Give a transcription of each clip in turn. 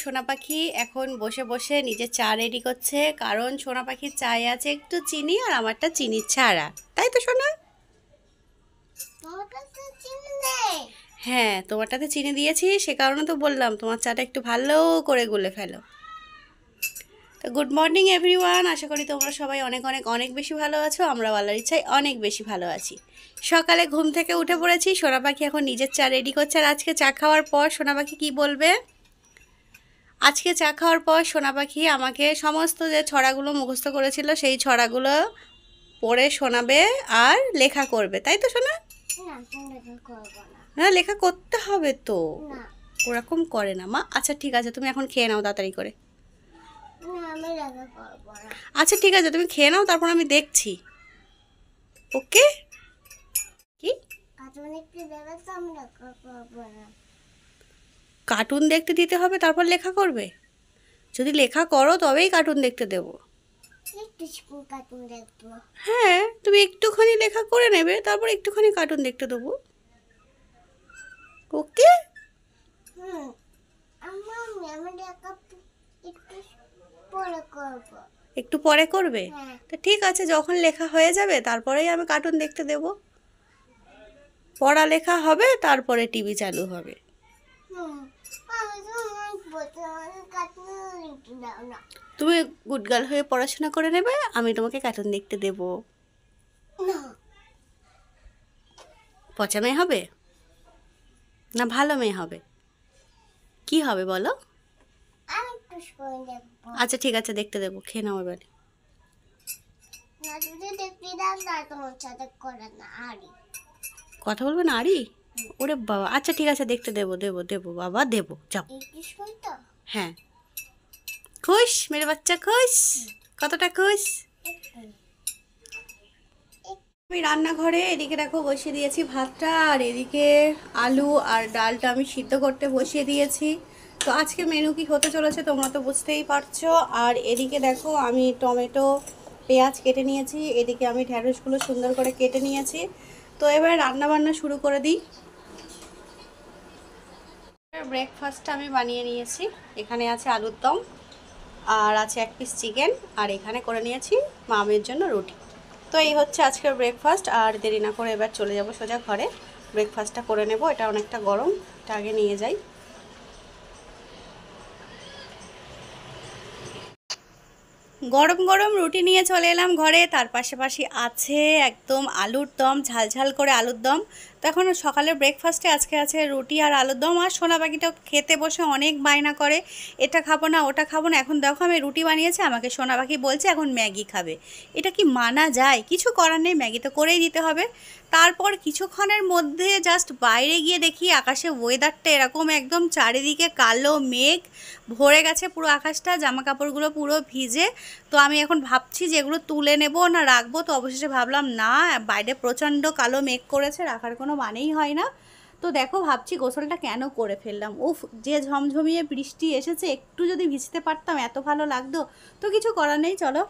সোনা পাখি এখন বসে বসে নিজের চা রেডি করছে, কারণ সোনা পাখির চায়ে আছে একটু চিনি আর আমারটা চিনি ছাড়া। তাই তো সোনা? হ্যাঁ, তোমারটাতে চিনি দিয়েছি, সে কারণে তো বললাম তোমার চাটা একটু ভালো করে গুলে ফেলো। তো গুড মর্নিং এভরিওয়ান, আশা করি তোমরা সবাই অনেক অনেক অনেক বেশি ভালো আছো। আমরা আল্লাহর ইচ্ছায় অনেক বেশি ভালো আছি। সকালে ঘুম থেকে উঠে পড়েছি, সোনা পাখি এখন নিজের চা রেডি করছে। আর আজকে চা খাওয়ার পর সোনা পাখি কী বলবে? আজকে চা খাওয়ার পর সোনা পাখি আমাকে সমস্ত যে ছড়াগুলো মুখস্থ করেছিল সেই ছড়াগুলো পড়ে শোনাবে আর লেখা করবে। তাই তো সোনা? না, লেখা করতে হবে তো। ওরকম করে না মা। আচ্ছা ঠিক আছে, তুমি এখন খেয়ে নাও তাড়াতাড়ি করে। আচ্ছা ঠিক আছে, তুমি খেয়ে নাও, তারপর আমি দেখছি। ওকে? কি কার্টুন দেখতে দিতে হবে তারপর লেখা করবে? যদি লেখা করো তবেই কার্টুন দেখতে দেবো। হ্যাঁ, তুমি একটুখানি লেখা করে নেবে, তারপর একটুখানি কার্টুন দেখতে দেবো। ওকে? একটু পরে করবে? তো ঠিক আছে, যখন লেখা হয়ে যাবে তারপরেই আমি কার্টুন দেখতে দেব। পড়ালেখা হবে, তারপরে টিভি চালু হবে। তুমি গুড গার্ল হয়ে পড়াশোনা করে নেবে, আমি তোমাকে কার্টুন দেখতে দেব। পচা মেয়ে হবে না ভালো মেয়ে হবে? কি হবে বলো? আচ্ছা ঠিক আছে, দেখতে দেবো। খেয়ে নাও এবারে। কথা বলবে না আরি? ওরে বাবা, আচ্ছা ঠিক আছে, দেখতে দেবো দেবো দেবো বাবা, দেবো, যাও। হ্যাঁ, খুশ মেরে বাচ্চা, খুশ? কতটা খুশ? আমি রান্নাঘরে এদিকে দেখো বসিয়ে দিয়েছি ভাতটা, আর এদিকে আলু আর ডালটা আমি সিদ্ধ করতে বসিয়ে দিয়েছি। তো আজকে মেনু কি হতে চলেছে তোমরা তো বুঝতেই পারছো। আর এদিকে দেখো আমি টমেটো পেঁয়াজ কেটে নিয়েছি, এদিকে আমি ঢ্যাঁড়সগুলো সুন্দর করে কেটে নিয়েছি। তো এবার রান্না বান্না শুরু করে দিই। ব্রেকফাস্টটা আমি বানিয়ে নিয়েছি। এখানে আছে আলুর দম, আর আছে এক পিস চিকেন, আর এখানে করে নিয়েছি মামের জন্য রুটি। তো এই হচ্ছে আজকের ব্রেকফাস্ট। আর দেরি না করে এবার চলে যাব সোজা ঘরে, ব্রেকফাস্টটা করে নেব। এটা অনেকটা গরম, এটা আগে নিয়ে যাই। গরম গরম রুটি নিয়ে চলে এলাম ঘরে। তার পাশাপাশি আছে একদম আলুর দম, ঝাল ঝাল করে আলুর দম। তো এখন সকালের ব্রেকফাস্টে আজকে আছে রুটি আর আলুর দম। আর সোনা পাখিটা খেতে বসে অনেক বায়না করে, এটা খাবো না ওটা খাবো না। এখন দেখো আমি রুটি বানিয়েছি, আমাকে সোনা পাখি বলছে এখন ম্যাগি খাবে। এটা কি মানা যায়? কিছু করার নেই, ম্যাগি তো করেই দিতে হবে। তারপর কিছুক্ষণের মধ্যে জাস্ট বাইরে গিয়ে দেখি আকাশে ওয়েদারটা এরকম, একদম চারিদিকে কালো মেঘ ভরে গেছে পুরো আকাশটা, জামা কাপড়গুলো পুরো ভিজে। তো আমি এখন ভাবছি যে এগুলো তুলে নেব না রাখবো। তো অবশেষে ভাবলাম না, বাইরে প্রচণ্ড কালো মেঘ করেছে, রাখার কোনো মানেই হয় না। তো দেখো ভাবছি গোসলটা কেন করে ফেললাম। উফ, যে ঝমঝমিয়ে বৃষ্টি এসেছে, একটু যদি ভিজতে পারতাম এত ভালো লাগতো। তো কিছু করার নেই, চলো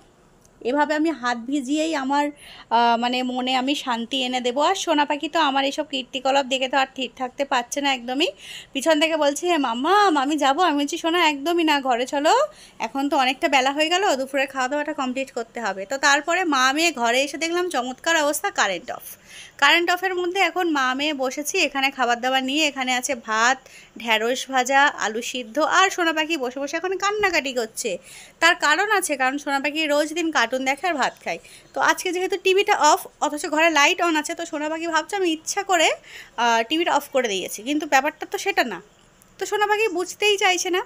এভাবে আমি হাত ভিজিয়েই আমার মানে মনে আমি শান্তি এনে দেবো। আর সোনা পাখি তো আমার এইসব কীর্তিকলাপ দেখে তো আর ঠিক থাকতে পারছে না একদমই। পিছন থেকে বলছে মাম্মা আমি যাবো। আমি বলছি সোনা একদমই না, ঘরে চলো, এখন তো অনেকটা বেলা হয়ে গেল, দুপুরে খাওয়া দাওয়াটা কমপ্লিট করতে হবে। তো তারপরে মা মেয়ে ঘরে এসে দেখলাম চমৎকার অবস্থা, কারেন্ট অফ। কারেন্ট অফের মধ্যে এখন মা মেয়ে বসেছি এখানে খাবার দাবার নিয়ে। এখানে আছে ভাত, ঢ্যাঁড়স ভাজা, আলু সিদ্ধ। আর সোনা পাখি বসে বসে এখন কান্নাকাটি করছে। তার কারণ আছে, কারণ সোনা পাখি রোজ দিন কার্টুন দেখে আর ভাত খায়। তো আজকে যেহেতু টিভিটা অফ, অথচ ঘরে লাইট অন আছে, তো সোনা পাখি ভাবছে আমি ইচ্ছা করে টিভিটা অফ করে দিয়েছি, কিন্তু ব্যাপারটা তো সেটা না। তো সোনা পাখি বুঝতেই চাইছে না।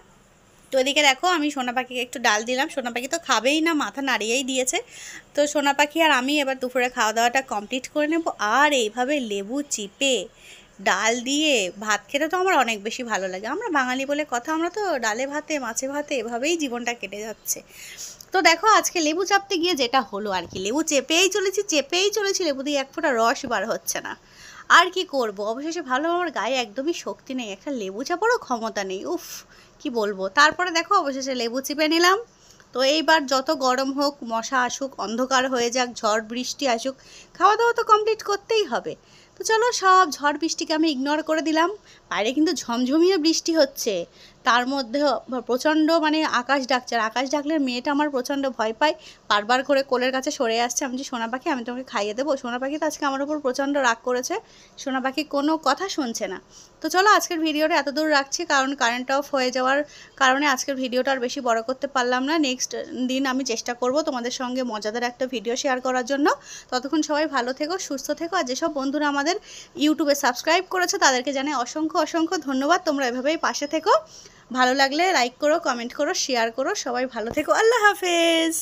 তো এদিকে দেখো আমি সোনা পাখিকে একটু ডাল দিলাম, সোনা পাখি তো খাবেই না, মাথা নাড়িয়েই দিয়েছে। তো সোনা পাখি আর আমি এবার দুপুরে খাওয়া দাওয়াটা কমপ্লিট করে নেব। আর এইভাবে লেবু চিপে ডাল দিয়ে ভাত খেতে তো আমার অনেক বেশি ভালো লাগে। আমরা বাঙালি বলে কথা, আমরা তো ডালে ভাতে মাছে ভাতে এভাবেই জীবনটা কেটে যাচ্ছে। তো দেখো আজকে লেবু চাপতে গিয়ে যেটা হলো আর কি, লেবু চেপেই চলেছি, লেবু দিয়ে এক ফোঁটা রস বার হচ্ছে না। আর কি করব, অবশেষে ভালো আমার গায়ে একদমই শক্তি নেই, একটা লেবু চাপারও ক্ষমতা নেই। উফ, কি বলবো। তারপরে দেখো অবশেষে লেবু চিপে নিলাম। তো এইবার যত গরম হোক, মশা আসুক, অন্ধকার হয়ে যাক, ঝড় বৃষ্টি আসুক, খাওয়া দাওয়া তো কমপ্লিট করতেই হবে। তো চলো সব ঝড় বৃষ্টিকে আমি ইগনোর করে দিলাম, বাইরে কিন্তু ঝমঝমিয়ে বৃষ্টি হচ্ছে, তার মধ্যে প্রচণ্ড মানে আকাশ ডাকছে। আর আকাশ ডাকলে মেয়েটা আমার প্রচণ্ড ভয় পায়, বারবার করে কোলের কাছে সরে আসছে। আমি যে সোনা পাখি আমি তোমাকে খাইয়ে দেবো, সোনা পাখি তো আজকে আমার উপর প্রচণ্ড রাগ করেছে, সোনা পাখি কোনো কথা শুনছে না। তো চলো আজকের ভিডিওটা এত দূর রাখছি, কারণ কারেন্ট অফ হয়ে যাওয়ার কারণে আজকের ভিডিওটা আর বেশি বড় করতে পারলাম না। নেক্সট দিন আমি চেষ্টা করব তোমাদের সঙ্গে মজাদার একটা ভিডিও শেয়ার করার জন্য। ততক্ষণ সবাই ভালো থেকো, সুস্থ থেকো। আর যেসব বন্ধুরা আমাদের ইউটিউবে সাবস্ক্রাইব করেছো তাদেরকে জানাই অসংখ্য অসংখ্য ধন্যবাদ। তোমরা এভাবেই পাশে থেকো, ভালো লাগলে লাইক করো, কমেন্ট করো, শেয়ার করো। সবাই ভালো থেকো, আল্লাহ হাফেজ।